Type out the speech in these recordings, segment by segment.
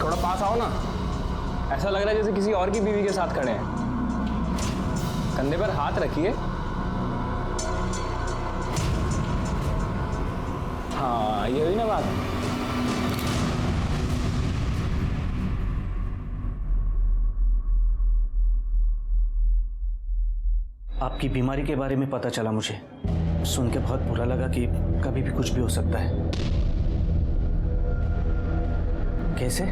थोड़ा पास आओ ना। ऐसा लग रहा है जैसे किसी और की बीवी के साथ खड़े हैं। कंधे पर हाथ रखिए। हाँ, ये हुई ना बात। आपकी बीमारी के बारे में पता चला मुझे। सुन के बहुत बुरा लगा कि कभी भी कुछ भी हो सकता है। कैसे?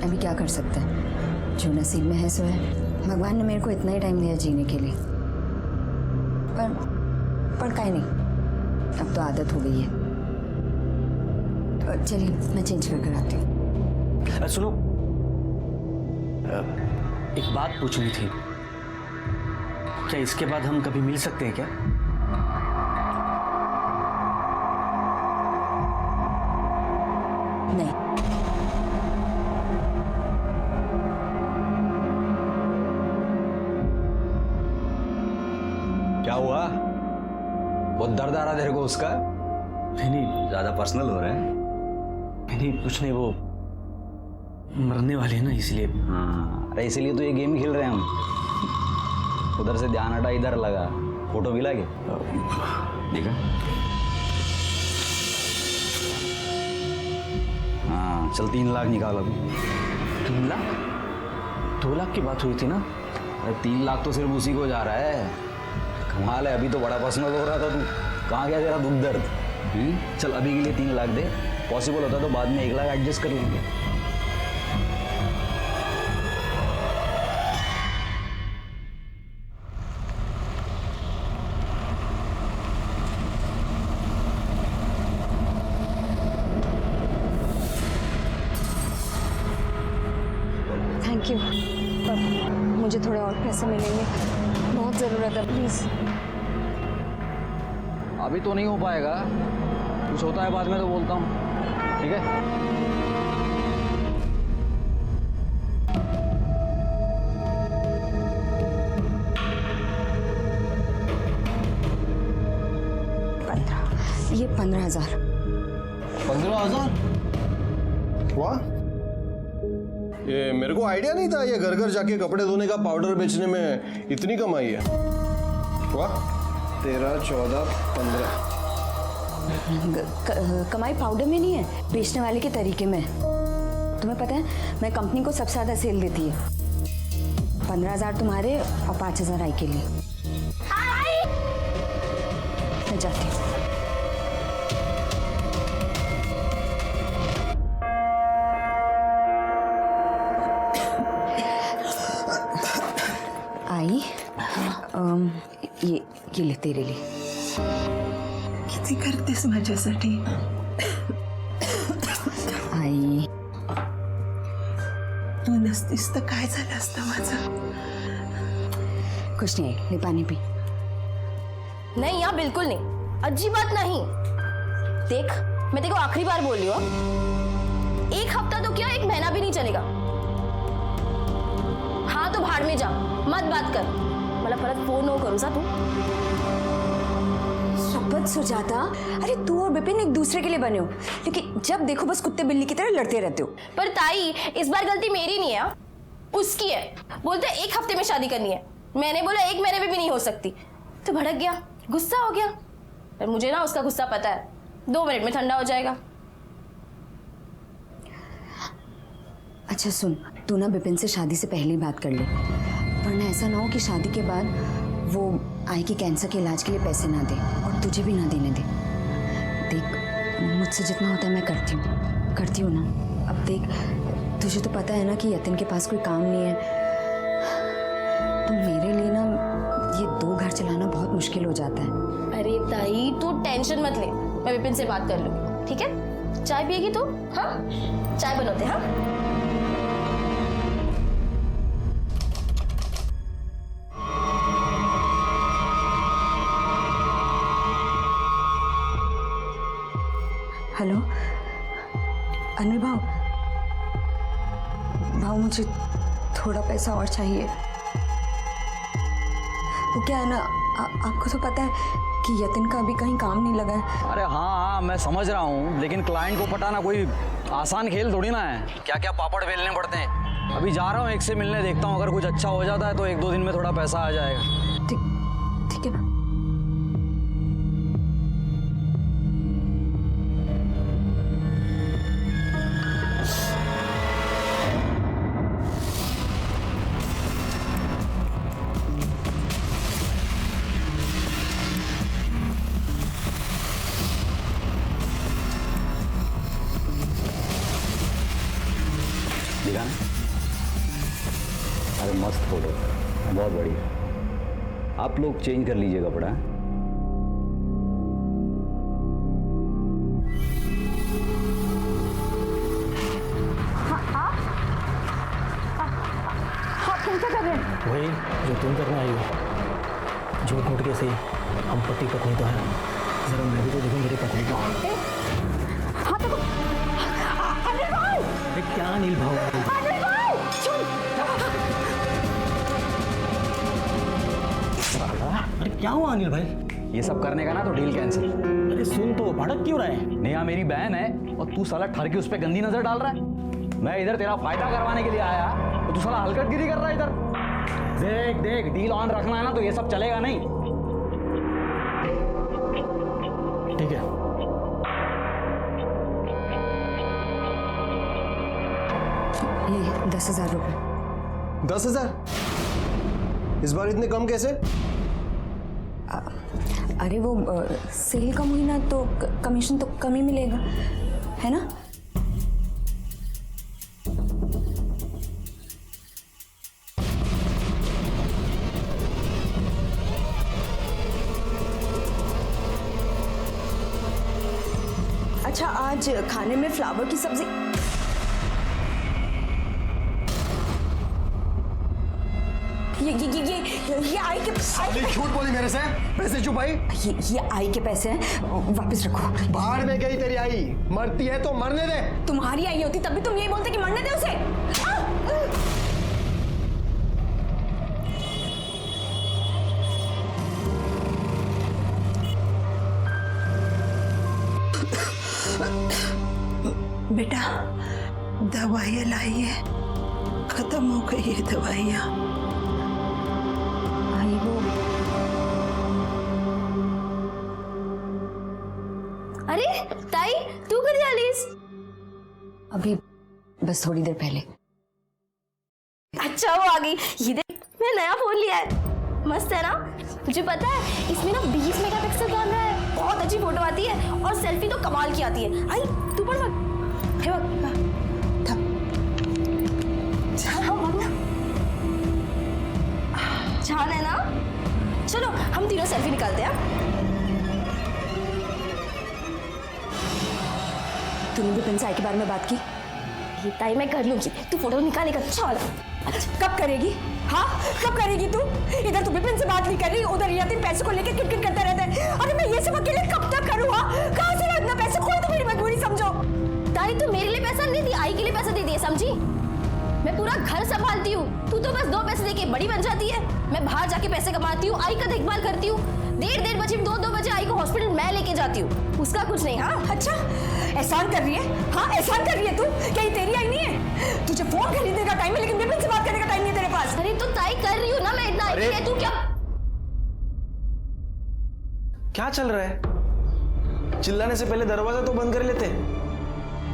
अभी क्या कर सकते हैं, जो नसीब में है सो है। भगवान ने मेरे को इतना ही टाइम दिया जीने के लिए, पर काहे नहीं, अब तो आदत हो गई है। तो चलिए मैं चेंज कर आती हूँ। सुनो, एक बात पूछनी थी। क्या इसके बाद हम कभी मिल सकते हैं क्या? नहीं। क्या हुआ? बहुत दर्द आ रहा तेरे को उसका? नहीं, ज्यादा पर्सनल हो रहा है। नहीं कुछ नहीं, वो मरने वाले हैं ना इसलिए। हाँ, अरे इसीलिए तो ये गेम खेल रहे हैं हम। उधर से ध्यान हटा, इधर लगा। फोटो भी लागे देखा? हाँ चल 3 लाख निकाल अभी। 3 लाख? 2 लाख की बात हुई थी ना? अरे 3 लाख तो सिर्फ उसी को जा रहा है। कमाल है, अभी तो बड़ा पर्सनल हो रहा था तू। कहाँ गया तेरा दुख दर्द? चल अभी के लिए 3 लाख दे। पॉसिबल होता तो बाद में 1 लाख एडजस्ट कर लेंगे। थैंक यू, पर मुझे थोड़े और पैसे मिलेंगे, बहुत ज़रूरत है, प्लीज़। अभी तो नहीं हो पाएगा, कुछ होता है बाद में तो बोलता हूँ, ठीक है? 15, ये 15,000। 15,000? वाह, ये मेरे को आइडिया नहीं था ये घर घर जाके कपड़े धोने का पाउडर बेचने में इतनी कमाई है। वाह, 13, 14, 15। कमाई पाउडर में नहीं है, बेचने वाले के तरीके में। तुम्हें पता है मैं कंपनी को सबसे ज़्यादा सेल देती है। 15,000 तुम्हारे और 5,000 आई के लिए। मैं जाती हूँ। आई, ये ले तेरे लिए। किती करतेस माझ्यासाठी? आई, तू नसतीस तर काय झालं असतं माझं? कुछ नहीं, ले पानी पी। नहीं यार, बिल्कुल नहीं, अच्छी बात नहीं। देख, मैं तेरे को आखिरी बार बोल रही हूँ, 1 हफ्ता तो क्या, 1 महीना भी नहीं चलेगा। हाँ तो भाड़ में जा, मत बात कर। मला परत फोन नो करू सा तू। शपथ सुजाता, अरे तू और विपिन एक दूसरे के लिए बने हो, लेकिन जब देखो बस कुत्ते बिल्ली की तरह लड़ते रहते हो। पर ताई, इस बार गलती मेरी नहीं है, उसकी है। बोलते 1 हफ्ते में शादी करनी है, मैंने बोला 1 महीने में भी नहीं हो सकती। तो भड़क गया, गुस्सा हो गया। पर मुझे ना उसका गुस्सा पता है, 2 मिनट में ठंडा हो जाएगा। अच्छा सुन, तू ना विपिन से शादी से पहले ही बात कर ले, वरना ऐसा ना हो कि शादी के बाद वो आई की कैंसर के इलाज के लिए पैसे ना दे और तुझे भी ना देने दे। देख, मुझसे जितना होता है मैं करती हूँ ना। अब देख, तुझे तो पता है ना कि यतिन के पास कोई काम नहीं है, तो मेरे लिए ना ये 2 घर चलाना बहुत मुश्किल हो जाता है। अरे ताई, तू टेंशन मत ले, मैं विपिन से बात कर लूंगी, ठीक है? चाय पिएगी तू? हाँ, चाय बनाते। हाँ, हेलो अनिल भाव, मुझे थोड़ा पैसा और चाहिए। वो क्या है ना, आपको तो पता है कि यतिन का अभी कहीं काम नहीं लगा है। अरे हाँ, मैं समझ रहा हूँ, लेकिन क्लाइंट को पटाना कोई आसान खेल थोड़ी ना है, क्या क्या पापड़ बेलने पड़ते हैं। अभी जा रहा हूँ एक से मिलने, देखता हूँ अगर कुछ अच्छा हो जाता है तो 1-2 दिन में थोड़ा पैसा आ जाएगा। ठीक है ना? दिखा ना, अरे मस्त फोटो, बहुत बढ़िया। आप लोग चेंज कर लीजिए कपड़ा। वही जो तुम करने आई हो, झूठ मूठ के से हम पति पत्नी तो हैं, जरा मैं भी तो देखूं मेरी पत्नी को। अरे क्या अनिल भाव, अरे क्या हुआ अनिल भाई? ये सब करने का ना तो डील कैंसिल। अरे सुन तो, भड़क क्यों रहा है? नेहा मेरी बहन है और तू साला ठर के उस पर गंदी नजर डाल रहा है। मैं इधर तेरा फायदा करवाने के लिए आया तो तू साला हलकटगिरी कर रहा है इधर। देख देख, डील ऑन रखना है ना तो ये सब चलेगा नहीं। ठीक है, ये 10,000 रुपये। 10,000? इस बार इतने कम कैसे? अरे वो सेल कम हुई ना तो कमीशन तो कम ही मिलेगा, है ना? अच्छा, आज खाने में फ्लावर की सब्जी। ये आई के झूठ बोली मेरे से, पैसे चुपाई। ये आई के पैसे हैं, वापस रखो। बाहर में गई तेरी आई, मरती है तो मरने दे। तुम्हारी आई होती तब भी तुम यही बोलते कि मरने दे उसे। बेटा दवाइयाँ लाई है, खत्म हो गई है दवाइयाँ। आई वो अरे ताई, तू कधी आलीस? अभी बस थोड़ी देर पहले। अच्छा वो आ गई। ये देख, मैं नया फोन लिया है, मस्त है ना? तुझे पता है इसमें ना 20 मेगापिक्सल कैमरा है, बहुत अच्छी फोटो आती है और सेल्फी तो कमाल की आती है। आई तू पढ़ मत, हे बक छान है ना? चलो हम तीनों सेल्फी निकालते हैं। तूने विपिन से आई के बारे में बात की? ये ताई मैं कर लूंगी, तू फोटो निकालेगा। चल कब करेगी? हाँ कब करेगी तू? इधर तू विपिन से बात नहीं कर रही, उधर यातिन पैसे को लेकर किटकिट करता रहता है। अरे मैं ये सब अकेले कब तक करूँ? कहाँ से इतना पैसे? कोई तो मेरी मजबूरी समझो। ताई तू मेरे लिए पैसा नहीं दी, आई के लिए पैसा दे दिए, समझी? मैं पूरा घर संभालती हूँ, तू तो बस 2 पैसे देके बड़ी बन जाती है। मैं बाहर जाके पैसे कमाती हूँ, आई का देखभाल करती हूँ। 1:30 बजे 2 बजे आई को हॉस्पिटल मैं लेके जाती हूँ, उसका कुछ नहीं। हाँ अच्छा, एहसान कर रही है? हाँ एहसान कर रही है तू? क्या ये तेरी आई नहीं है? तुझे फोन खरीदने का टाइम है लेकिन विपिन से बात करने का टाइम नहीं है तेरे पास। अरे तो ताई कर रही हूँ ना मैं, इतना आई है, तू क्या क्या चल रहा है? चिल्लाने से पहले दरवाजा तो बंद कर लेते।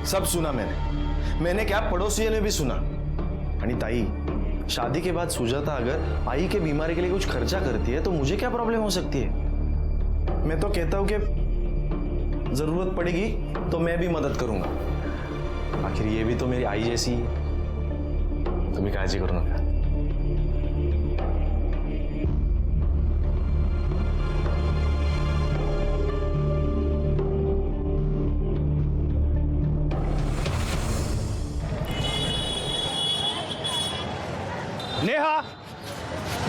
सब सुना मैंने क्या पड़ोसियों ने भी सुना। आणि ताई, शादी के बाद सुजाता अगर आई के बीमारी के लिए कुछ खर्चा करती है तो मुझे क्या प्रॉब्लम हो सकती है? मैं तो कहता हूं कि जरूरत पड़ेगी तो मैं भी मदद करूंगा। आखिर ये भी तो मेरी आई जैसी है। तुम्ही काळजी करू नका। नेहा,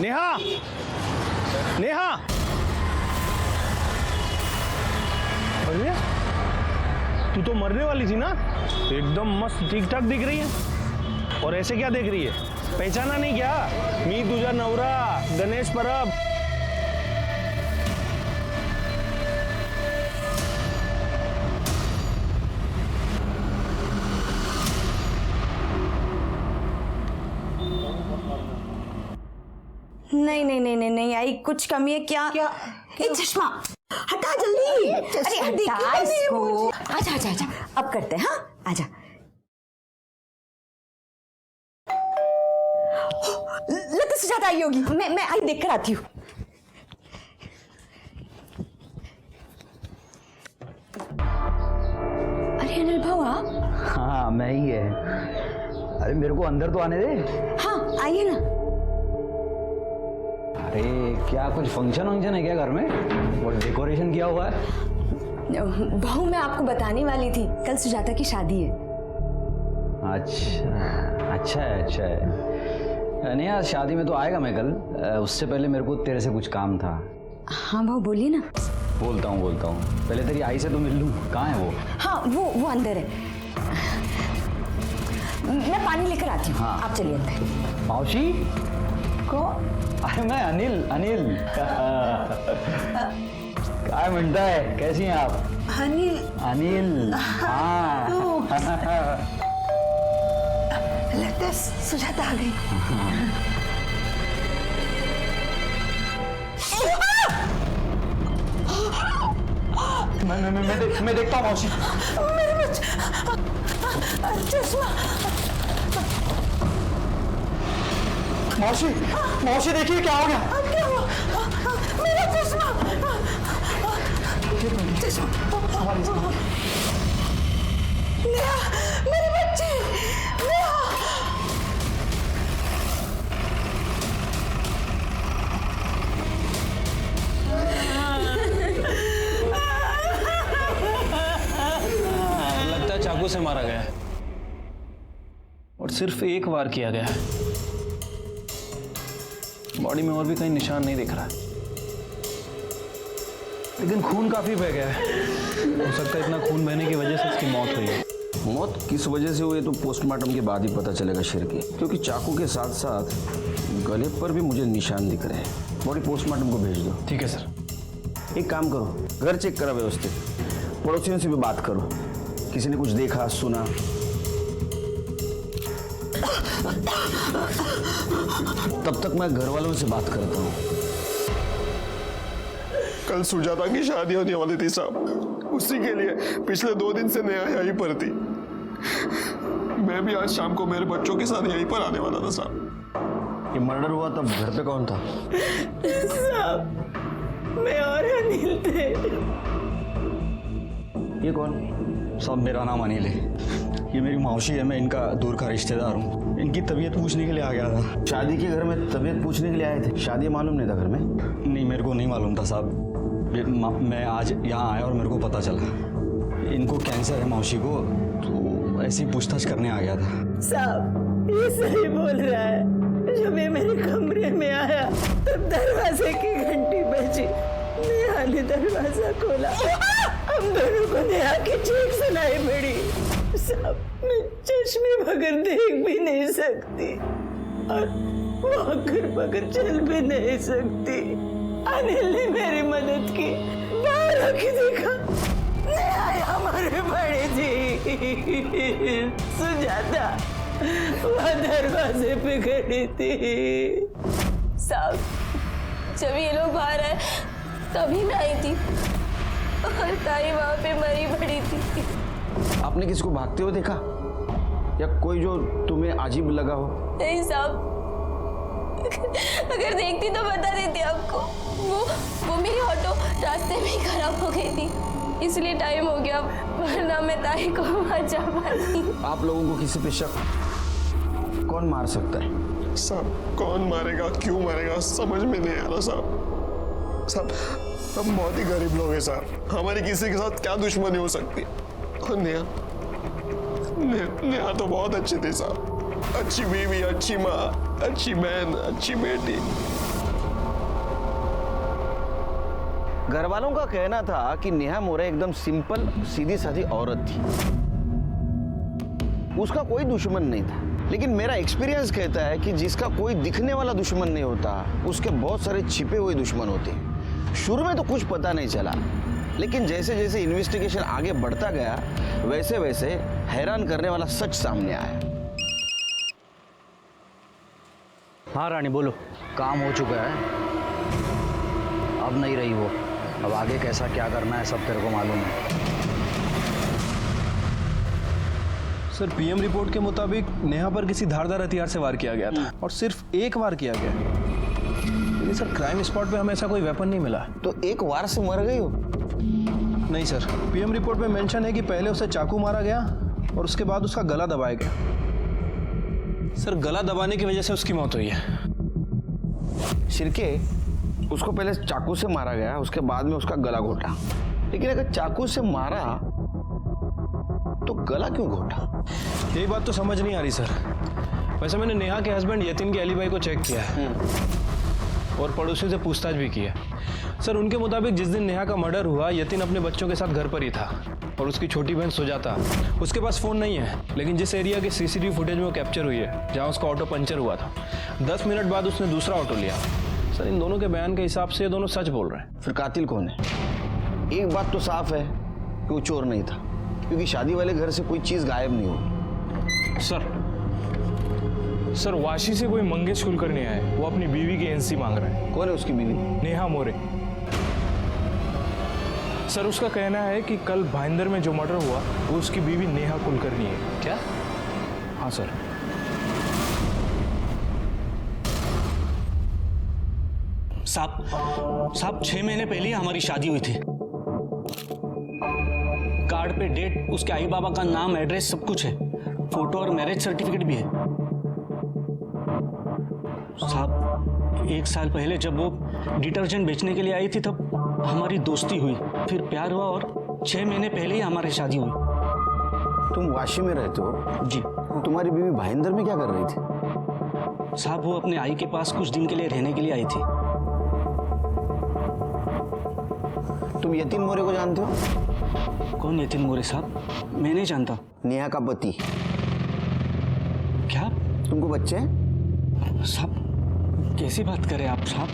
नेहा, नेहा, अरे तू तो मरने वाली थी ना? एकदम मस्त ठीक ठाक दिख रही है। और ऐसे क्या देख रही है? पहचाना नहीं क्या? मी तुझा नवरा गणेश परब। नहीं नहीं नहीं नहीं नहीं आई, कुछ कमी है क्या? क्या? ये चश्मा हटा जल्दी। अरे हटा इसको। आजा आजा आजा, अब करते हैं। हाँ आजा। लगता सुजाता आई होगी, मैं आई देख कर आती हूँ। अरे अनिल भाऊ आप? हाँ मैं ही है। अरे मेरे को अंदर तो आने दे। हाँ आइए ना। अरे क्या कुछ फंक्शन है क्या घर में? और डेकोरेशन किया हुआ है? बहू मैं आपको बताने वाली थी, कल सुजाता की शादी है। अच्छा है। नहीं यार, शादी में तो आएगा मैं कल। उससे पहले मेरे को तेरे से कुछ काम था। हाँ बहू बोलिए ना। बोलता हूँ। पहले तेरी आई से तो मिल लूँ। कहाँ है वो? हाँ वो अंदर है। मैं पानी लेकर आती हूँ। हाँ। आप चलिए अंदर। मौसी को? अरे मैं अनिल। क्या म्हणता है, कैसी हैं आप? अनिल हाँ। लगता है सुजाता आ गई। मैं देखता हूँ मौसी। मेरे बच्चे, चश्मा। मौसी देखिए क्या हो गया। क्या हुआ? मेरा चश्मा। नेहा, मेरे बच्चे। नेहा। लगता है चाकू से मारा गया है और सिर्फ एक वार किया गया है। बॉडी में और भी कहीं निशान नहीं दिख रहा है, लेकिन खून काफी बह गया है। हो सकता है इतना खून बहने की वजह से इसकी मौत हुई है। मौत किस वजह से हुई तो पोस्टमार्टम के बाद ही पता चलेगा शेर की, क्योंकि चाकू के साथ साथ गले पर भी मुझे निशान दिख रहे हैं। बॉडी पोस्टमार्टम को भेज दो। ठीक है सर। एक काम करो, घर चेक करा व्यवस्थित, पड़ोसियों से भी बात करो, किसी ने कुछ देखा सुना। तब तक मैं घर वालों से बात करता हूँ। कल सुजाता की शादी होने वाली थी साहब, उसी के लिए पिछले 2 दिन से नेहा यहीं पर थी। मैं भी आज शाम को मेरे बच्चों के साथ यहीं पर आने वाला था साहब। ये मर्डर हुआ तब घर पे कौन था? साहब मैं और अनिल थे। ये कौन? साहब मेरा नाम अनिल है। ये मेरी मौसी है, मैं इनका दूर का रिश्तेदार हूँ। इनकी तबीयत पूछने के लिए आ गया था। शादी के घर में तबीयत पूछने के लिए आए थे? शादी मालूम नहीं था घर में? नहीं, मेरे को नहीं मालूम था साहब। मैं आज यहाँ आया और मेरे को पता चला इनको कैंसर है मौसी को, तो ऐसी पूछताछ करने आ गया था। साहब ये सही बोल रहा है। जब ये मेरे कमरे में आया तब दरवाजे की घंटी बजी। नेहा ने दरवाजा खोला, हम दोनों को नेहा की चीख सुनाई पड़ी। साहब मैं चश्मे बगैर देख भी नहीं सकती और वॉकर बगैर चल भी नहीं सकती। अनिल ने मेरी मदद की, बाहर आके देखा नेहा हमारे बड़े जी सुजाता वह दरवाजे पे खड़ी थी। साहब जब ये लोग बाहर आए तभी मैं आई थी और ताई वहां पे मरी पड़ी थी। आपने किसी को भागते हुए देखा या कोई जो तुम्हें अजीब लगा हो? नहीं साहब, अगर देखती तो बता देती आपको। वो मेरी ऑटो रास्ते में ही खराब हो गई थी, इसलिए टाइम हो गया, वरना मैं ताई को बचा पाती। आप लोगों को किसी पे शक कौन मार सकता है? साहब कौन मारेगा, क्यों मारेगा, समझ में नहीं आ रहा साहब। साहब हम बहुत ही गरीब लोग हैं साहब, हमारी किसी के साथ क्या दुश्मनी हो सकती। और नेहा तो बहुत अच्छी थी साहब, अच्छी बीवी, अच्छी माँ, अच्छी बहन, अच्छी बेटी। घर वालों का कहना था कि नेहा मोरे एकदम सिंपल सीधी सादी औरत थी, उसका कोई दुश्मन नहीं था। लेकिन मेरा एक्सपीरियंस कहता है कि जिसका कोई दिखने वाला दुश्मन नहीं होता, उसके बहुत सारे छिपे हुए दुश्मन होते हैं। शुरू में तो कुछ पता नहीं चला, लेकिन जैसे जैसे इन्वेस्टिगेशन आगे बढ़ता गया वैसे वैसे हैरान करने वाला सच सामने आया। हाँ रानी बोलो। काम हो चुका है, अब नहीं रही वो। अब आगे कैसा क्या करना है सब तेरे को मालूम है। सर पीएम रिपोर्ट के मुताबिक नेहा पर किसी धारदार हथियार से वार किया गया था और सिर्फ एक वार किया गया। लेकिन सर क्राइम स्पॉट पे हमें ऐसा कोई वेपन नहीं मिला। तो एक वार से मर गई हो? नहीं सर, पीएम रिपोर्ट में मेंशन है कि पहले उसे चाकू मारा गया और उसके बाद उसका गला दबाया गया। सर गला दबाने की वजह से उसकी मौत हुई है। शिरके, उसको पहले चाकू से मारा गया, उसके बाद में उसका गला घोटा। लेकिन अगर चाकू से मारा तो गला क्यों घोटा? यही बात तो समझ नहीं आ रही सर। वैसे मैंने नेहा के हस्बैंड यतिन के एलिबाई को चेक किया है और पड़ोसियों से पूछताछ भी की है। सर उनके मुताबिक जिस दिन नेहा का मर्डर हुआ यतिन अपने बच्चों के साथ घर पर ही था और उसकी छोटी बहन सुजाता, उसके पास फ़ोन नहीं है, लेकिन जिस एरिया के सीसीटीवी फुटेज में वो कैप्चर हुई है जहाँ उसका ऑटो पंचर हुआ था, 10 मिनट बाद उसने दूसरा ऑटो लिया। सर इन दोनों के बयान के हिसाब से ये दोनों सच बोल रहे हैं। फिर कातिल कौन है? एक बात तो साफ है कि वो चोर नहीं था, क्योंकि शादी वाले घर से कोई चीज गायब नहीं हुई। सर वाशी से कोई मंगेश कुलकर्णी है, वो अपनी बीवी की एनसी मांग रहा है। कौन है उसकी बीवी? नेहा मोरे। सर उसका कहना है कि कल भाईंदर में जो मर्डर हुआ वो उसकी बीवी नेहा कुलकर्णी है। क्या? हाँ सर। साहब 6 महीने पहले ही हमारी शादी हुई थी। कार्ड पे डेट, उसके आई बाबा का नाम, एड्रेस सब कुछ है। फोटो और मैरिज सर्टिफिकेट भी है। साहब 1 साल पहले जब वो डिटर्जेंट बेचने के लिए आई थी तब हमारी दोस्ती हुई, फिर प्यार हुआ और 6 महीने पहले ही हमारी शादी हुई। तुम वाशी में रहते हो? जी। तुम्हारी बीवी भाईंदर में क्या कर रही थी? साहब वो अपने आई के पास कुछ दिन के लिए रहने के लिए आई थी। तुम यतिन मोरे को जानते हो? कौन यतिन मोरे साहब? मैं नहीं जानता। नेहा का पति। क्या? तुमको बच्चे हैं? साहब कैसी बात करें आप साहब?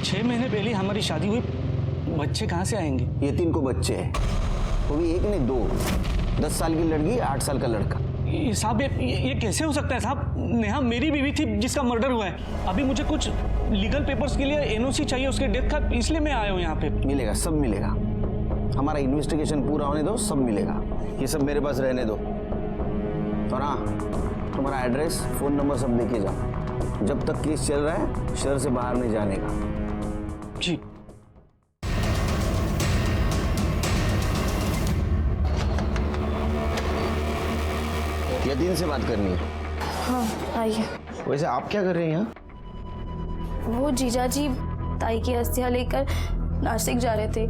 6 महीने पहले हमारी शादी हुई, बच्चे कहाँ से आएंगे? यतिन को बच्चे हैं, वो भी एक नहीं 2। 10 साल की लड़की, 8 साल का लड़का। साहब ये कैसे हो सकता है साहब? नेहा मेरी बीवी थी जिसका मर्डर हुआ है। अभी मुझे कुछ लीगल पेपर्स के लिए एनओसी चाहिए उसके डेथ का, इसलिए मैं आया हूँ यहाँ पे। मिलेगा, सब मिलेगा। हमारा इन्वेस्टिगेशन पूरा होने दो, सब मिलेगा। ये सब मेरे पास रहने दो। और हाँ, तुम्हारा एड्रेस, फ़ोन नंबर सब देके जाओ। जब तक केस चल रहा है शहर से बाहर नहीं जाने का। जी। यतीन से बात करनी है। हाँ आइए। वैसे आप क्या कर रहे हैं यहाँ? वो जीजा जी ताई की अस्थियां लेकर नासिक जा रहे थे,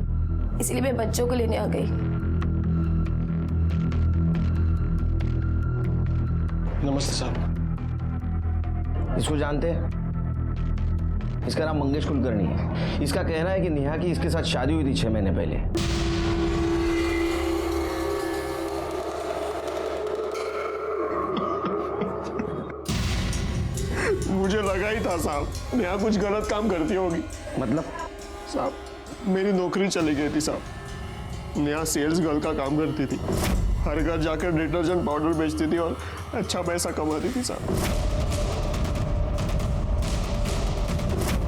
इसलिए मैं बच्चों को लेने आ गई। नमस्ते साहब। इसको जानते हैं? इसका नाम मंगेश कुलकर्णी है। इसका कहना है कि नेहा की इसके साथ शादी हुई थी 6 महीने पहले। मुझे लगा ही था साहब, नेहा कुछ गलत काम करती होगी। मतलब? साहब मेरी नौकरी चली गई थी साहब। नेहा सेल्स गर्ल का काम करती थी, हर घर जाकर डिटर्जेंट पाउडर बेचती थी और अच्छा पैसा कमाती थी साहब।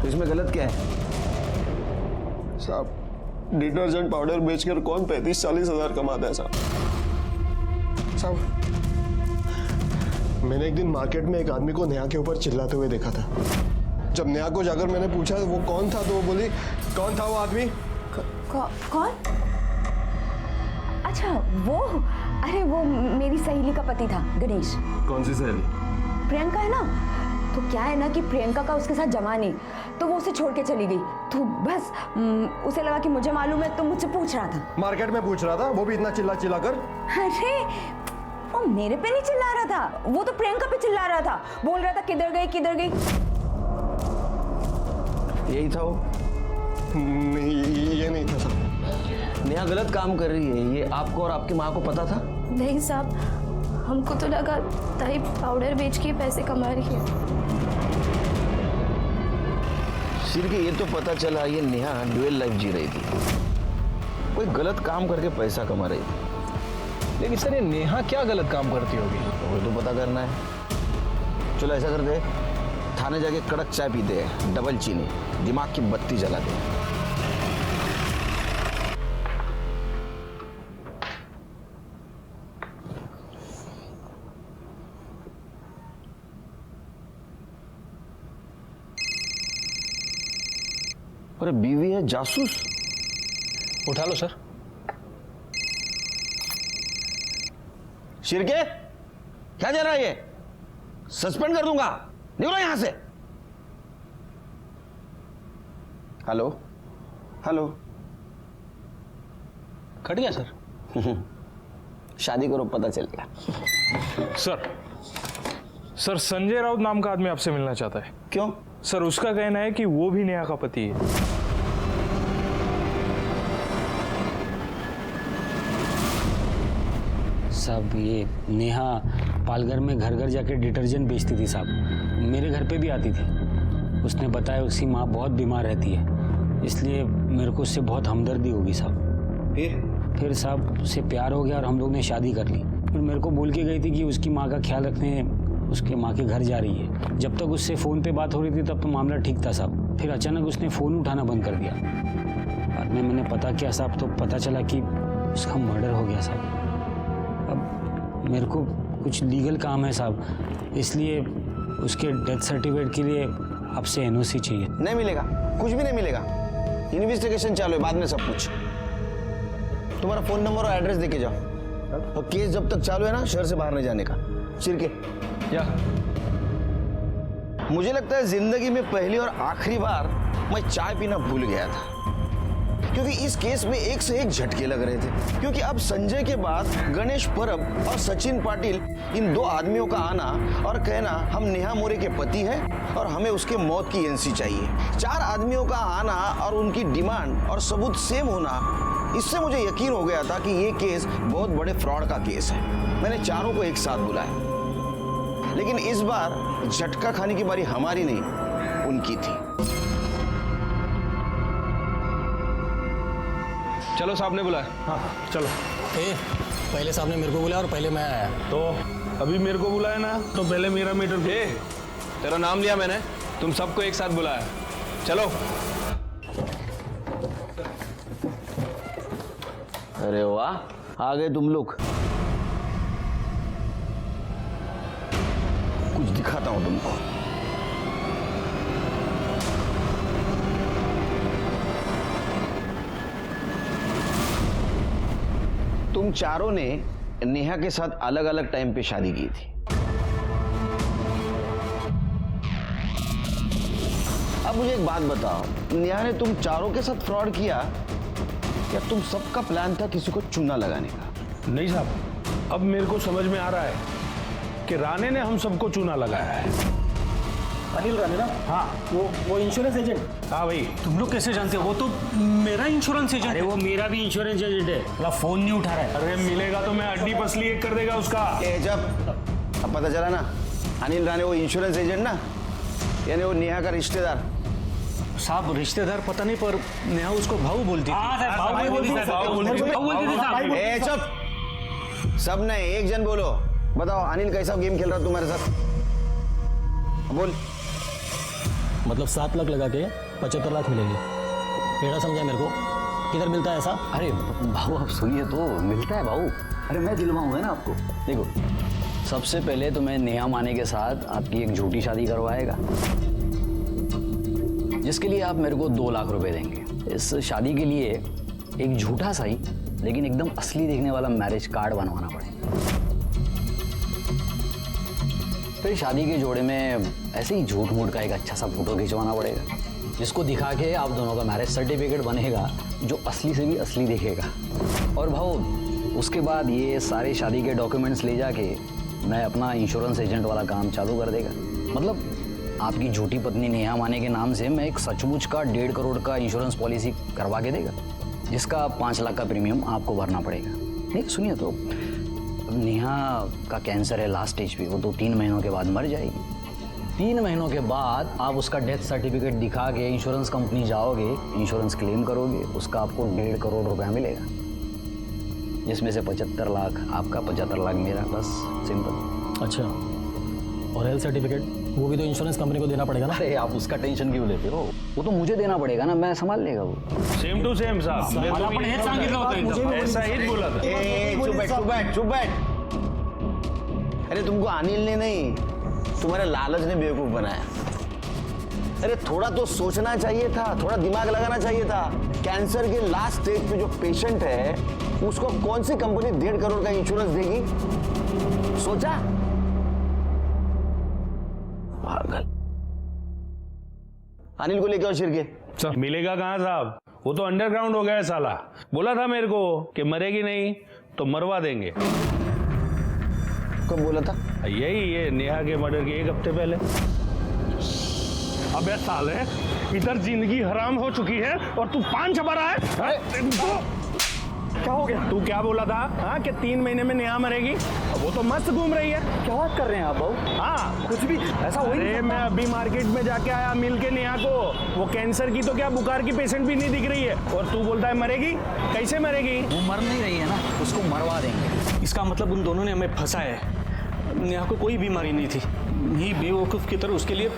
तो इसमें गलत क्या है? साहब डिटर्जेंट पाउडर बेचकर कौन 35-40 हज़ार कमाता है साहब? मैंने एक दिन मार्केट में एक आदमी को नेहा के ऊपर चिल्लाते हुए देखा था। जब नेहा को जाकर मैंने पूछा वो कौन था तो वो बोली, कौन था वो आदमी? कौन? अच्छा वो, अरे वो मेरी सहेली का पति था, गणेश। कौन सी सहेली? प्रियंका है ना, तो क्या है ना कि प्रियंका का उसके साथ जमा नहीं, तो वो उसे छोड़ के चली गई। तो बस उसे लगा कि मुझे मालूम है, तो मुझसे पूछ रहा था। मार्केट में पूछ रहा था, वो भी इतना चिल्ला कर? अरे वो मेरे पे नहीं चिल्ला रहा था, वो तो प्रियंका पे चिल्ला रहा था, बोल रहा था किधर गई किधर गई। यही था वो? नहीं ये नहीं था साहब। नेहा गलत काम कर रही है, ये आपको और आपकी माँ को पता था? नहीं साहब, हमको तो लगा ताई पाउडर बेच के पैसे कमा रही है। सिर के ये तो पता चला ये नेहा ड्यूअल लाइफ जी रही थी, कोई गलत काम करके पैसा कमा रही थी। लेकिन सर ये नेहा क्या गलत काम करती होगी? वो तो पता करना है। चलो ऐसा करते हैं, थाने जाके कड़क चाय पीते हैं, डबल चीनी, दिमाग की बत्ती जलाते हैं। अरे बीवी है जासूस। उठा लो सर। शिरके, क्या चल रहा है ये? सस्पेंड कर दूंगा, निकलो यहां से। Hello hello. कट गया सर। शादी करो, पता चल गया। सर संजय राउत नाम का आदमी आपसे मिलना चाहता है। क्यों? सर उसका कहना है कि वो भी नेहा का पति है। साहब ये नेहा पालघर में घर घर जाके डिटर्जेंट बेचती थी साहब, मेरे घर पे भी आती थी। उसने बताया उसकी माँ बहुत बीमार रहती है, इसलिए मेरे को उससे बहुत हमदर्दी होगी साहब। फिर साहब उससे प्यार हो गया और हम लोग ने शादी कर ली। फिर मेरे को बोल के गई थी कि उसकी माँ का ख्याल रखने उसके माँ के घर जा रही है। जब तक उससे फ़ोन पे बात हो रही थी तब तो मामला ठीक था साहब। फिर अचानक उसने फ़ोन उठाना बंद कर दिया। बाद में मैंने पता किया साहब, तो पता चला कि उसका मर्डर हो गया साहब। अब मेरे को कुछ लीगल काम है साहब, इसलिए उसके डेथ सर्टिफिकेट के लिए आपसे एनओसी चाहिए। नहीं मिलेगा, कुछ भी नहीं मिलेगा। इन्वेस्टिगेशन चालू है, बाद में सब कुछ। तुम्हारा फोन नंबर और एड्रेस देके जाओ, और केस जब तक चालू है ना, शहर से बाहर नहीं जाने का। चिरके, या मुझे लगता है जिंदगी में पहली और आखिरी बार मैं चाय पीना भूल गया था, क्योंकि इस केस में एक से एक झटके लग रहे थे। क्योंकि अब संजय के बाद गणेश परब और सचिन पाटिल, इन दो आदमियों का आना और कहना हम नेहा मोरे के पति हैं और हमें उसके मौत की एनसी चाहिए। 4 आदमियों का आना और उनकी डिमांड और सबूत सेम होना, इससे मुझे यकीन हो गया था कि ये केस बहुत बड़े फ्रॉड का केस है। मैंने चारों को एक साथ बुलाया, लेकिन इस बार झटका खाने की बारी हमारी नहीं, उनकी थी। चलो साहब ने बुलाया। हाँ चलो। पहले साहब ने मेरे को बुलाया और पहले मैं आया। तो अभी मेरे को बुलाया ना, तो पहले मेरा मीटर। तेरा नाम लिया मैंने, तुम सबको एक साथ बुलाया। चलो। अरे वाह, आ गए तुम लोग। कुछ दिखाता हूं तुमको। तुम चारों ने नेहा के साथ अलग अलग टाइम पे शादी की थी। अब मुझे एक बात बताओ, नेहा ने तुम चारों के साथ फ्रॉड किया या तुम सबका प्लान था किसी को चूना लगाने का? नहीं साहब, अब मेरे को समझ में आ रहा है कि राणे ने हम सबको चूना लगाया है। अनिल राणे ना? हाँ, वो इंश्योरेंस एजेंट। हाँ भाई, तुम लोग कैसे जानते हो? वो तो मेरा इंश्योरेंस एजेंट। अरे वो मेरा भी इंश्योरेंस एजेंट है, मतलब फोन नहीं उठा रहा है। अरे मिलेगा तो मैं हड्डी पसली एक कर देगा उसका। जब अब पता चला ना, अनिल राणे वो इंश्योरेंस एजेंट ना, यानी वो नेहा का रिश्तेदार। साहब रिश्तेदार पता नहीं, पर नेहा उसको भाऊ बोलती थी। चुप, सब नहीं, एक जन बोलो। बताओ अनिल कैसा गेम खेल रहा तुम्हारे साथ? बोल। मतलब 7 लाख लगा के 75 लाख मिलेंगे। टेढ़ा समझा मेरे को? किधर मिलता है ऐसा? अरे भाऊ आप सुनिए तो, मिलता है भाऊ। अरे मैं दिलवाऊंगा ना आपको। देखो, सबसे पहले तो मैं नेहा माने के साथ आपकी एक झूठी शादी करवाएगा, जिसके लिए आप मेरे को 2 लाख रुपए देंगे। इस शादी के लिए एक झूठा सही लेकिन एकदम असली देखने वाला मैरिज कार्ड बनवाना पड़ेगा। फिर शादी के जोड़े में ऐसे ही झूठ मूठ का एक अच्छा सा फोटो खिंचवाना पड़ेगा, जिसको दिखा के आप दोनों का मैरिज सर्टिफिकेट बनेगा, जो असली से भी असली दिखेगा। और भाऊ उसके बाद ये सारे शादी के डॉक्यूमेंट्स ले जाके मैं अपना इंश्योरेंस एजेंट वाला काम चालू कर देगा। मतलब आपकी झूठी पत्नी नेहा माने के नाम से मैं एक सचमुच का 1.5 करोड़ का इंश्योरेंस पॉलिसी करवा के देगा, जिसका 5 लाख का प्रीमियम आपको भरना पड़ेगा। नहीं सुनिए तो, नेहा का कैंसर है लास्ट स्टेज पे, वो तो 3 महीनों के बाद मर जाएगी। 3 महीनों के बाद आप उसका डेथ सर्टिफिकेट दिखा के इंश्योरेंस कंपनी जाओगे, इंश्योरेंस क्लेम करोगे, उसका आपको 1.5 करोड़ रुपया मिलेगा, जिसमें से 75 लाख आपका, 75 लाख मेरा, बस सिंपल। अच्छा, और हेल्थ सर्टिफिकेट? वो भी तो इंश्योरेंस कंपनी को देना पड़ेगा ना। अरे आप उसका टेंशन क्यों लेते हो? वो तो मुझे देना पड़ेगा ना, मैं संभाल लेगा वो। सेम टू सेम साहब, मैं तो भी ऐसा ही बोला था। चुप बैठ। अरे तुमको अनिल ने नहीं, तुम्हारे लालच ने बेवकूफ बनाया। अरे थोड़ा तो सोचना चाहिए था, थोड़ा दिमाग लगाना चाहिए था। कैंसर के लास्ट स्टेज पे जो पेशेंट है उसको कौन सी कंपनी 1.5 करोड़ का इंश्योरेंस देगी? सोचा? पागल। अनिल को लेके आओ शिरके। मिलेगा कहाँ साहब, वो तो अंडरग्राउंड हो गया है साला। बोला था मेरे को कि मरेगी नहीं तो मरवा देंगे। कब बोला था? यही ये नेहा के मर्डर के 1 हफ्ते पहले। अबे साले, इधर जिंदगी हराम हो चुकी है और तू पान चबा रहा है? क्या हो गया? तू क्या बोला था हाँ कि 3 महीने में नेहा मरेगी? वो तो मस्त घूम रही है। क्या बात कर रहे हैं आप बाबू? हाँ कुछ भी ऐसा हो ही नहीं अरे सकता। मैं अभी मार्केट में जाके आया मिल के नेहा को। वो कैंसर की तो क्या बुखार की पेशेंट भी नहीं दिख रही है और तू बोलता है मरेगी? कैसे मरेगी? वो मर नहीं रही है ना, उसको मरवा देंगे। इसका मतलब उन दोनों ने हमें फंसाया है। नेहा को कोई बीमारी नहीं थी, यही बेवकूफ़ की तरह उसके लिए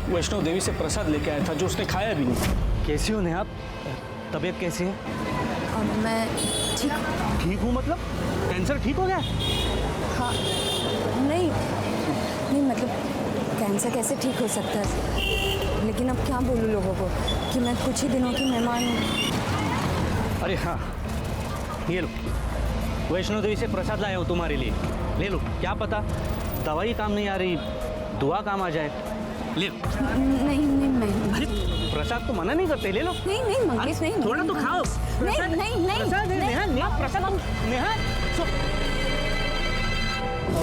वैष्णव देवी से प्रसाद लेके आया था जो उसने खाया भी नहीं। कैसी हो नेहा? तबीयत कैसी है? और मैं ठीक हूँ मतलब? कैंसर ठीक हो गया? हाँ नहीं मतलब कैंसर कैसे ठीक हो सकता है, लेकिन अब क्या बोलूँ लोगों को कि मैं कुछ ही दिनों की मेहमान हूँ। अरे हाँ, ये लो, वैष्णो देवी से प्रसाद लाया हूँ तुम्हारे लिए, ले लो। क्या पता दवाई काम नहीं आ रही, दुआ काम आ जाए। ले लो। नहीं अरे प्रसाद तो मना नहीं करते, ले लो। नहीं मंगेश नहीं, थोड़ा तो खाओ। नहीं प्रसाद है, नेहा प्रसाद। नेहा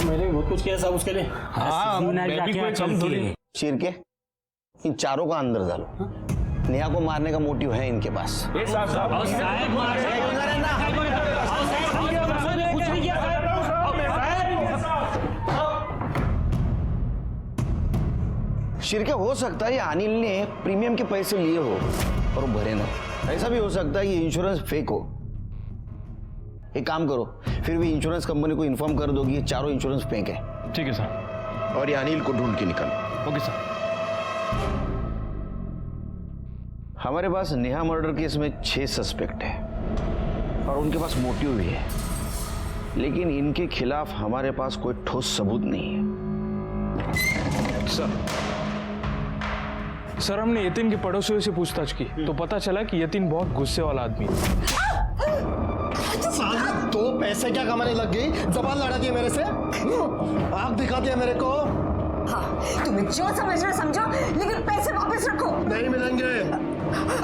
मैंने बहुत कुछ किया साहब उसके लिए। हाँ, मैं भी कोई कम थोड़ी। शिरके, इन चारों का अंदर डालो। नेहा को मारने का मोटिव है इनके पास। शिरके, हो सकता है ये अनिल ने प्रीमियम के पैसे लिए हो और वो भरे ना। ऐसा भी हो सकता है ये इंश्योरेंस फेक हो। एक काम करो, फिर भी इंश्योरेंस कंपनी को इन्फॉर्म कर दो कि ये चारों इंश्योरेंस फेक है। ठीक है सर। और ये अनिल को ढूंढ के निकालो। Okay sir. हमारे पास नेहा मर्डर केस में 6 सस्पेक्ट है और उनके पास मोटिव भी है, लेकिन इनके खिलाफ हमारे पास कोई ठोस सबूत नहीं है। सर हमने यतीन के पड़ोसियों से पूछताछ की तो पता चला कि यतीन बहुत गुस्से वाला आदमी है। तो पैसे क्या कमाने लग गई? जबान लड़ा दी मेरे से, आंख दिखा दिया मेरे को। हाँ, तुम्हें जो समझना समझो, लेकिन पैसे वापस रखो। नहीं मिलेंगे।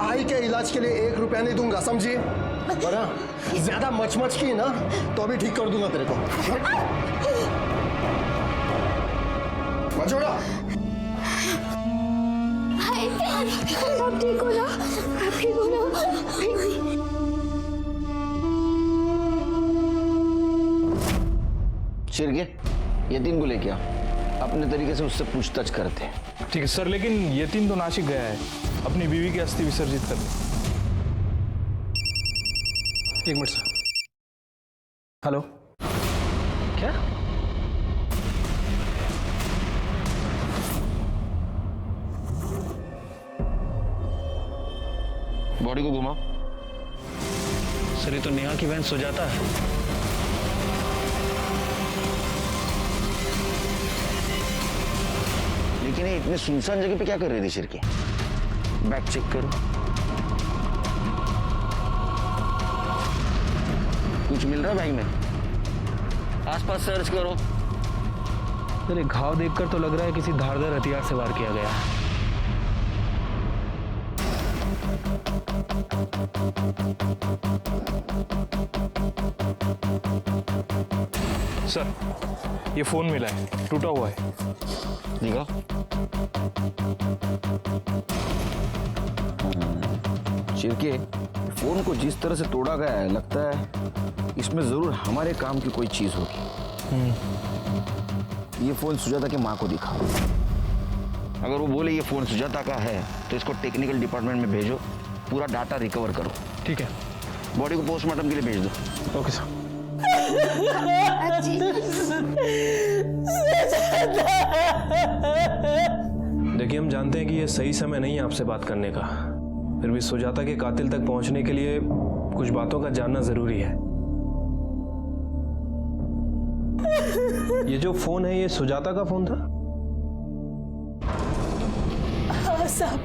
आई के इलाज के लिए 1 रुपया नहीं दूंगा, समझी? बड़ा ज्यादा मच की ना तो अभी ठीक कर दूंगा तेरे को। मत छोड़ो। आप ठीक हो ना? आप ठीक हो ना? शिरके, यतीन को लेके आओ, अपने तरीके से उससे पूछताछ करते हैं। ठीक है सर, लेकिन यतीन तो नासिक गया है अपनी बीवी की अस्थि विसर्जित करने। 1 मिनट सर। हेलो, क्या? बॉडी को घुमाओ। सर ये तो नेहा की बहन सुजाता है। लेकिन ये इतने सुनसान जगह पे क्या कर रही थी शिरके? बैग चेक करो। कुछ मिल रहा है बैग में? आसपास सर्च करो। सर घाव देखकर तो लग रहा है किसी धारदार हथियार से वार किया गया है। सर ये फोन मिला है, टूटा हुआ है। दिखा। शिरके, फोन को जिस तरह से तोड़ा गया है, लगता है इसमें जरूर हमारे काम की कोई चीज होगी। ये फोन सुजाता की माँ को दिखाओ। अगर वो बोले ये फोन सुजाता का है तो इसको टेक्निकल डिपार्टमेंट में भेजो, पूरा डाटा रिकवर करो। ठीक है। बॉडी को पोस्टमार्टम के लिए भेज दो। Okay sir. सजाता जैकी, हम जानते हैं कि ये सही समय नहीं है आपसे बात करने का, फिर भी सुजाता के कातिल तक पहुंचने के लिए कुछ बातों का जानना जरूरी है। ये जो फोन है, ये सुजाता का फोन था? हाँ साहब,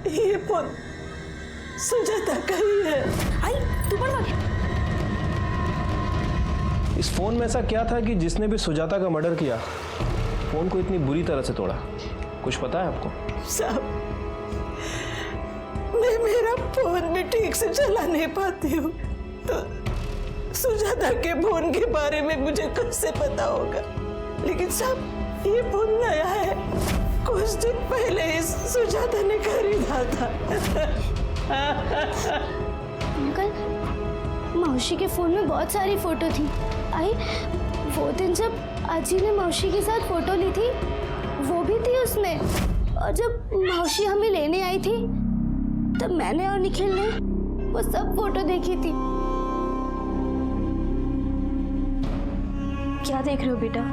ये फोन सुजाता का ही है। आई तू पढ़ मत। इस फोन में ऐसा क्या था कि जिसने भी सुजाता का मर्डर किया फोन को इतनी बुरी तरह से तोड़ा? कुछ पता है आपको? साहब, मैं मेरा फोन भी ठीक से चला नहीं पाती हूँ, तो सुजाता के फोन के बारे में मुझे कैसे पता होगा? लेकिन साहब, ये फोन नया है, कुछ दिन पहले ही सुजाता ने खरीदा था। अंकल, मौसी के फोन में बहुत सारी फोटो थी। आई वो दिन जब आजी ने मौसी के साथ फोटो ली थी, वो भी थी उसमें। और जब मौसी हमें लेने आई थी, तब मैंने और निखिल ने वो सब फोटो देखी थी। क्या देख रहे हो बेटा?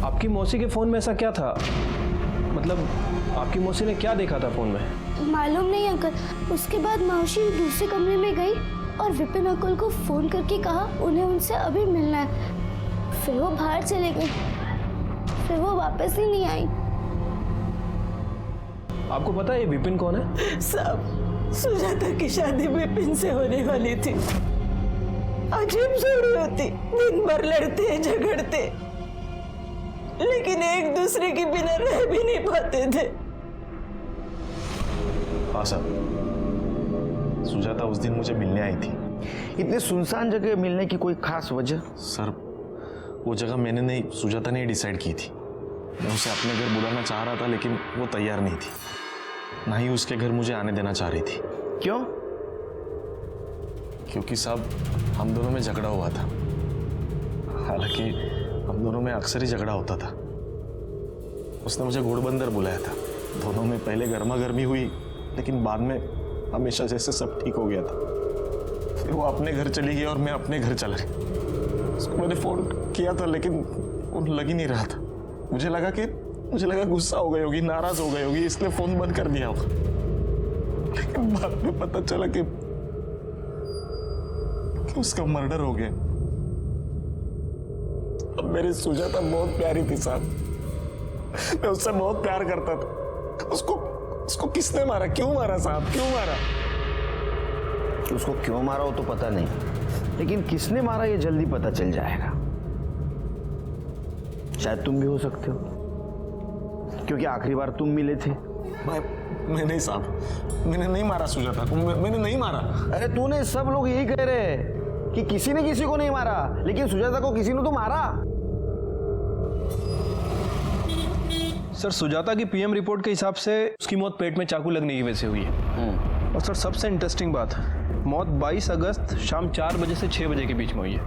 आपकी मौसी के फोन में ऐसा क्या था? मतलब आपकी मौसी ने क्या देखा था फोन में? मालूम नहीं अंकल। उसके बाद मौसी दूसरे कमरे में गई और विपिन अंकल को फोन करके कहा उन्हें उनसे अभी मिलना है। फिर वो बाहर चले गए, फिर वो वापस ही नहीं आई। आपको पता है ये विपिन कौन है? साहब, सुजाता की शादी विपिन से होने वाली थी। अजीब जोड़ी होती, दिन भर लड़ते झगड़ते, लेकिन एक दूसरे के बिना रह भी नहीं पाते थे। हाँ साहब, सुजाता उस दिन मुझे मिलने आई थी। इतने सुनसान जगह मिलने की कोई खास वजह? सर, वो जगह मैंने नहीं, सुजाता ने डिसाइड की थी। मैं उसे अपने घर बुलाना चाह रहा था, लेकिन वो तैयार नहीं थी। ना ही उसके घर मुझे आने देना चाह रही थी। क्यों? क्योंकि साहब, हम दोनों में झगड़ा हुआ था। हालांकि हम दोनों में अक्सर ही झगड़ा होता था। उसने मुझे घोड़बंदर बुलाया था। दोनों में पहले गर्मा गर्मी हुई, लेकिन बाद में हमेशा जैसे सब ठीक हो गया था। फिर वो अपने घर चली गई और मैं अपने घर चला गया। उसको मैंने फोन किया था, लेकिन फोन लग ही नहीं रहा था। मुझे लगा गुस्सा हो गई होगी, नाराज हो गई होगी, इसलिए फोन बंद कर दिया होगा। लेकिन बाद में पता चला कि उसका मर्डर हो गया। अब मेरी सुजाता बहुत प्यारी थी साहब। मैं उससे बहुत प्यार करता था। उसको किसने मारा? क्यों मारा साहब? क्यों मारा? उसको क्यों मारा हो तो पता नहीं, लेकिन किसने मारा ये जल्दी पता चल जाएगा। शायद तुम भी हो सकते हो, क्योंकि आखिरी बार तुम मिले थे। मैं नहीं साहब, मैंने नहीं मारा सुजाता को। मैंने नहीं मारा। अरे तूने, सब लोग यही कह रहे हैं कि किसी ने किसी को नहीं मारा, लेकिन सुजाता को किसी ने तो मारा। सर, सुजाता की पीएम रिपोर्ट के हिसाब से उसकी मौत पेट में चाकू लगने की वजह से हुई है। और सर, सबसे इंटरेस्टिंग बात, मौत 22 अगस्त शाम 4 बजे से 6 बजे के बीच में हुई है।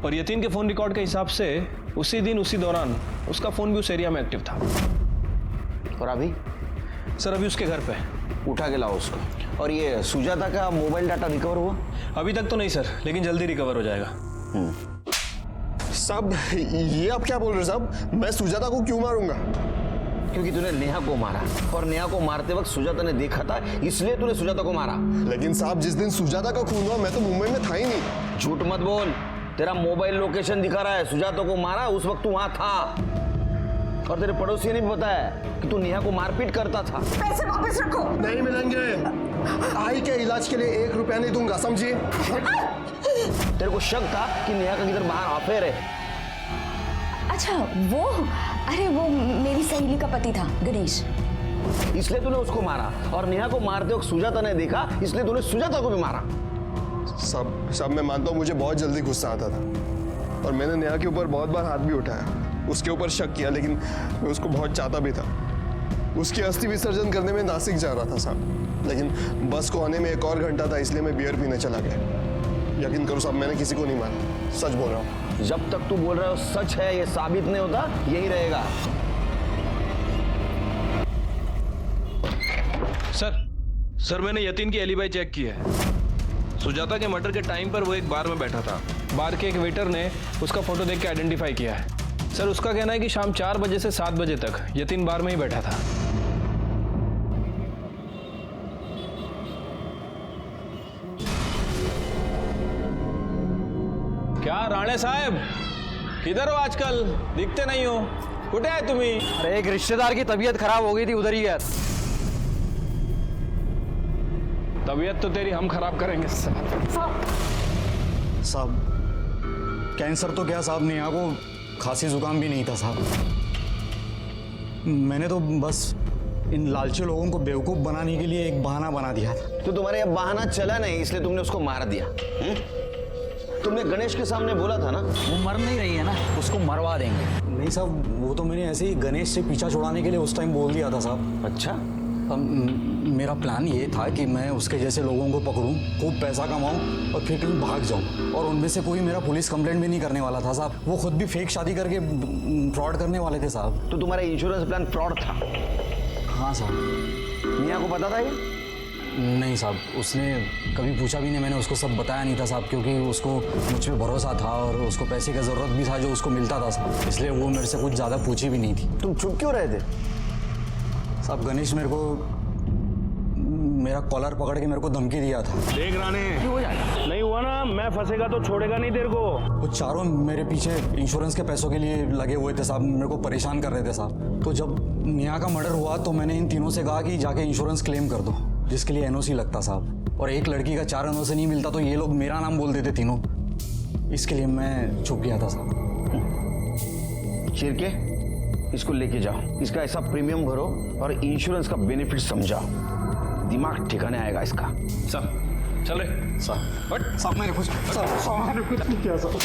और यतीन के फोन रिकॉर्ड के हिसाब से उसी दिन उसी दौरान उसका फोन भी उस एरिया में एक्टिव था। और अभी? सर, अभी उसके घर पे। उठा के लाओ उसको। और ये सुजाता का मोबाइल डाटा रिकवर हुआ? अभी तक तो नहीं सर, लेकिन जल्दी रिकवर हो जाएगा। साहब, ये आप क्या बोल रहे हो साहब? मैं सुजाता को क्यों मारूंगा? क्योंकि तूने नेहा को मारा, और नेहा को मारते वक्त सुजाता ने देखा था, इसलिए तूने सुजाता को मारा। लेकिन साहब, जिस दिन सुजाता का खून हुआ मैं तो मुंबई में था ही नहीं। झूठ मत बोल, तेरा मोबाइल लोकेशन दिखा रहा है। सुजाता को मारा उस वक्त तू वहां था, और तेरे पड़ोसी ने भी बताया कि तू नेहा को मारपीट करता था। पैसे वापस रखो। नहीं मिलेंगे। आई के इलाज के लिए 1 रुपया नहीं दूंगा, समझिए। तेरे को शक था कि नेहा का किधर बाहर अफेयर है? अच्छा, वो? अरे वो मेरी सहेली का पति था, गणेश। इसलिए तूने उसको मारा, और नेहा को मारते वक्त सुजाता ने देखा, इसलिए तूने सुजाता को भी मारा। सब मैं मानता हूँ, मुझे बहुत जल्दी गुस्सा आता था, और मैंने नेहा के ऊपर बहुत बार हाथ भी उठाया, उसके ऊपर शक किया, लेकिन मैं उसको बहुत चाहता भी था। उसकी अस्थि विसर्जन करने में नासिक जा रहा था साहब, लेकिन बस को आने में 1 और घंटा था, इसलिए मैं बियर पीने चला गया। यकीन करो साहब, मैंने किसी को नहीं मारा, सच बोल रहा हूँ। जब तक तू बोल रहा है सच है, ये साबित नहीं होता, यही रहेगा। सर मैंने यतीन की एलिबाई चेक की है। सुजाता के मर्डर के टाइम पर वो एक बार में बैठा था। बार के एक वेटर ने उसका फोटो देख के आइडेंटिफाई किया है। सर उसका कहना है कि शाम 4 बजे से 7 बजे तक यतीन बार में ही बैठा था। क्या राणे साहब, किधर हो आजकल? दिखते नहीं हो, कुठे है तुम्ही? अरे एक रिश्तेदार की तबीयत खराब हो गई थी, उधर ही गया। तबीयत तो तेरी हम खराब करेंगे। साहब कैंसर तो क्या साहब, नेहा को खांसी जुकाम भी नहीं था साहब। मैंने तो बस इन लालची लोगों को बेवकूफ़ बनाने के लिए एक बहाना बना दिया था। तो तुम्हारे ये बहाना चला नहीं, इसलिए तुमने उसको मार दिया। तुमने गणेश के सामने बोला था ना, वो मर नहीं रही है ना, उसको मरवा देंगे। नहीं साहब, वो तो मैंने ऐसे ही गणेश से पीछा छुड़ाने के लिए उस टाइम बोल दिया था साहब। अच्छा, मेरा प्लान ये था कि मैं उसके जैसे लोगों को पकड़ूं, खूब पैसा कमाऊं और फिर कहीं भाग जाऊं। और उनमें से कोई मेरा पुलिस कंप्लेंट भी नहीं करने वाला था साहब। वो खुद भी फेक शादी करके फ्रॉड करने वाले थे साहब। तो तुम्हारा इंश्योरेंस प्लान फ्रॉड था? हाँ साहब। मियाँ को पता था ये? नहीं साहब, उसने कभी पूछा भी नहीं। मैंने उसको सब बताया नहीं था साहब, क्योंकि उसको मुझ पर भरोसा था और उसको पैसे का ज़रूरत भी था जो उसको मिलता था साहब, इसलिए वो मेरे से कुछ ज़्यादा पूछी भी नहीं थी। तुम चुप क्यों रहे थे? साहब गणेश मेरे को मेरा कॉलर पकड़ के मेरे को धमकी दिया था। देख राणे, नहीं हुआ ना, मैं फंसेगा तो छोड़ेगा नहीं तेरे को। वो चारों मेरे पीछे इंश्योरेंस के पैसों के लिए लगे हुए थे साहब, मेरे को परेशान कर रहे थे साहब। तो जब नेहा का मर्डर हुआ तो मैंने इन तीनों से कहा कि जाके इंश्योरेंस क्लेम कर दो, जिसके लिए एनओसी लगता साहब। और एक लड़की का 4 एनओसी नहीं मिलता तो ये लोग मेरा नाम बोल देते तीनों, इसके लिए मैं चुप गया था साहब। शिरके, इसको लेके जाओ, इसका ऐसा प्रीमियम भरो और इंश्योरेंस का बेनिफिट समझाओ, दिमाग ठिकाने आएगा इसका। सब चल रहे साहब मैंने कुछ नहीं किया साहब।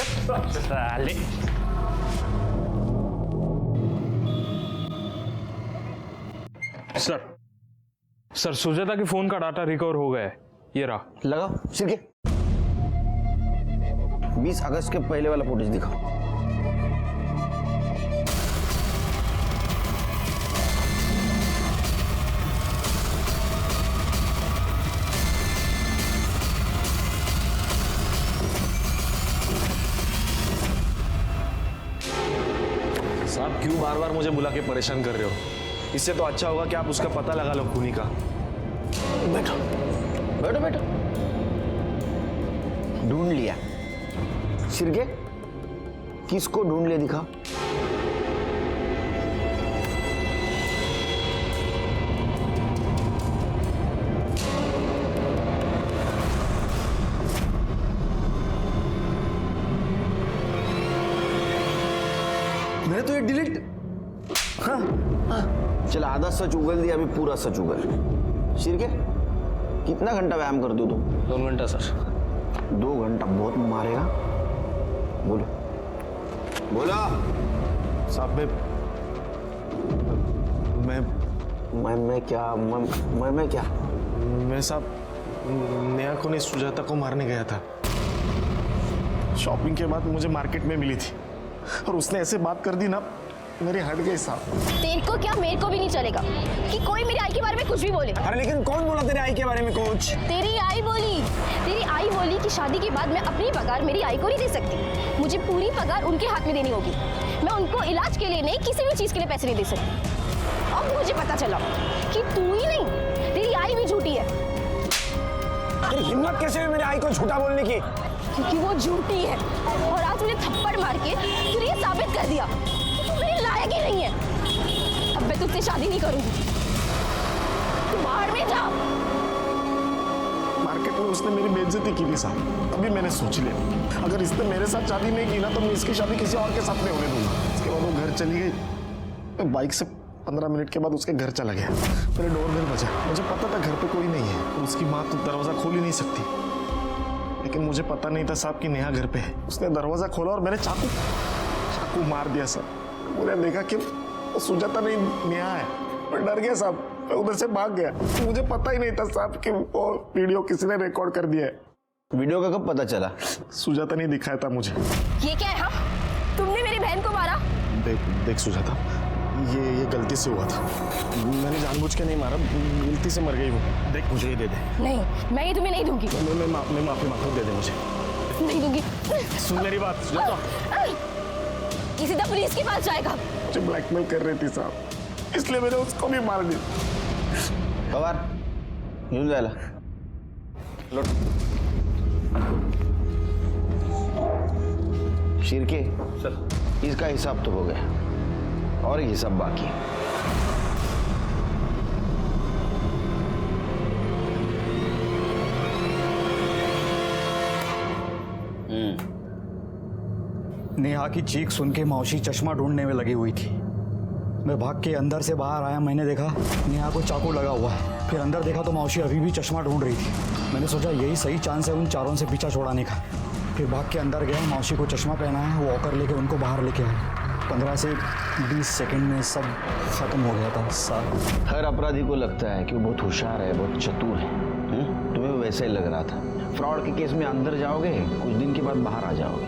सर सुजाता के फोन का डाटा रिकवर हो गया है, ये रहा। लगाओ शिरके, 20 अगस्त के पहले वाला फुटेज दिखाओ। साहब क्यों बार बार मुझे बुला के परेशान कर रहे हो? इससे तो अच्छा होगा कि आप उसका पता लगा लो, खूनी का। बैठो बैठो बैठो। ढूंढ लिया? शिरके, किसको ढूंढ लिया दिखा। मैंने तो ये डिलीट। चल आधा सच उगल दिया, अभी पूरा सच उगल। शिरके, कितना घंटा व्यायाम करते हो तुम? 2 घंटा सर। 2 घंटा बहुत मारेगा। बोलो बोलो। साहब मैं क्या मैं साहब नेहा को नहीं, सुजाता को मारने गया था। शॉपिंग के बाद मुझे मार्केट में मिली थी और उसने ऐसे बात कर दी ना, मेरी हट गई साहब। तेरे को क्या, मेरे को भी नहीं चलेगा कि कोई मेरी आई के बारे में कुछ भी बोले। अरे लेकिन कौन बोला तेरे आई के बारे में कुछ? तेरी आई बोली कि शादी के बाद मैं अपनी पगार मेरी आई को नहीं दे सकती, मुझे पूरी पगार उनके हाथ में देनी होगी। मैं उनको इलाज के लिए नहीं, किसी भी चीज के लिए पैसे नहीं दे सकती। अब मुझे पता चला कि तू ही नहीं, तेरी आई भी झूठी है। तेरी हिम्मत कैसे हुई मेरी आई को झूठा बोलने की? क्योंकि वो झूठी है और आज मुझे थप्पड़ मार के तूने ये साबित कर दिया कि तू मेरे लायक ही नहीं है। अब मैं तुझसे शादी नहीं करूंगी, तू बाहर में जा। मार्केट में उसने मेरी बेइज्जती की थी साहब, तभी मैंने सोच लिया अगर इसने मेरे साथ शादी नहीं की ना तो मैं इसकी शादी किसी और के साथ नहीं होने दूंगा। इसके बाद वो घर चली गई, मैं बाइक से 15 मिनट के बाद उसके घर चला गया। मेरे डोरबेल बजा, मुझे पता था घर पे कोई नहीं है, तो उसकी माँ तो दरवाजा खोल ही नहीं सकती, लेकिन मुझे पता नहीं था साहब कि नेहा घर पे है। उसने दरवाजा खोला और मैंने चाकू मार दिया साहब। मैंने देखा कि वो सुजाता नहीं नेहा है, मैं डर गया साहब, मैं उधर से भाग गया। मुझे पता ही नहीं था साहब कि वो वीडियो किसी ने रिकॉर्ड कर दिया है। वीडियो का कब पता चला? सुजाता ने दिखाया था मुझे। ये क्या है? हाँ, तुमने मेरी बहन को मारा? देख सुजाता, ये गलती से हुआ था। मैंने जानबूझ के नहीं मारा, गलती से मर गई वो। देख मुझे ये दे दे। नहीं, मैं ये तुम्हें नहीं दूंगी। मैं माफी मांगता हूँ, दे दे मुझे। नहीं दूंगी। सुन मेरी बात सुजाता। ये सीधा पुलिस के पास जाएगा। मुझे ब्लैकमेल कर रही थी साहब, इसलिए मैंने उसको भी मार दिया। पवार घेऊन जायला लोट। शिर्के सर, इसका हिसाब तो हो गया और एक हिसाब बाकी है। नेहा की चीख सुन के मौसी चश्मा ढूंढने में लगी हुई थी। मैं भाग के अंदर से बाहर आया, मैंने देखा नेहा को चाकू लगा हुआ है। फिर अंदर देखा तो मौसी अभी भी चश्मा ढूंढ रही थी। मैंने सोचा यही सही चांस है उन चारों से पीछा छुड़ाने का। फिर भाग के अंदर गया, मौसी को चश्मा पहना है, वॉकर लेके उनको बाहर लेके आए। 15 से 20 सेकंड में सब खत्म हो गया था साहब। हर अपराधी को लगता है कि वो बहुत होशियार है, बहुत चतुर है। तुम्हें वैसा ही लग रहा था। फ्रॉड के केस में अंदर जाओगे, कुछ दिन के बाद बाहर आ जाओगे,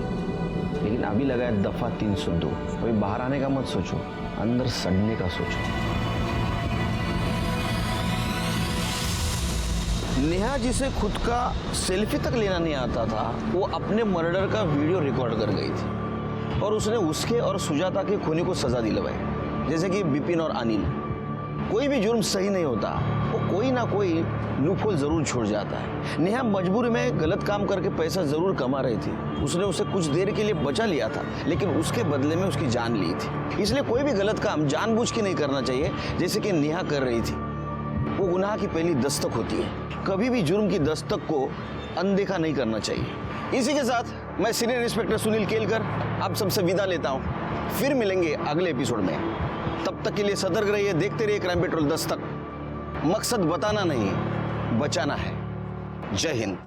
लेकिन अभी लगा है दफा 302। अभी बाहर आने का मत सोचो, अंदर सड़ने का सोचो। नेहा जिसे खुद का सेल्फी तक लेना नहीं आता था, वो अपने मर्डर का वीडियो रिकॉर्ड कर गई थी और उसने उसके और सुजाता के खूनी को सजा दिलवाई, जैसे कि बिपिन और अनिल। कोई भी जुर्म सही नहीं होता, वो कोई ना कोई लूपहोल जरूर छोड़ जाता है। नेहा मजबूरी में गलत काम करके पैसा जरूर कमा रही थी। उसने उसे कुछ देर के लिए बचा लिया था, लेकिन उसके बदले में उसकी जान ली थी। इसलिए कोई भी गलत काम जानबूझ के नहीं करना चाहिए, जैसे कि नेहा कर रही थी। वो गुनाह की पहली दस्तक होती है। कभी भी जुर्म की दस्तक को अनदेखा नहीं करना चाहिए। इसी के साथ मैं सीनियर इंस्पेक्टर सुनील केलकर आप सबसे विदा लेता हूँ। फिर मिलेंगे अगले एपिसोड में। तब तक के लिए सतर्क रहिए, देखते रहिए क्राइम पेट्रोल दस्तक। मकसद बताना नहीं, बचाना है। जय हिंद।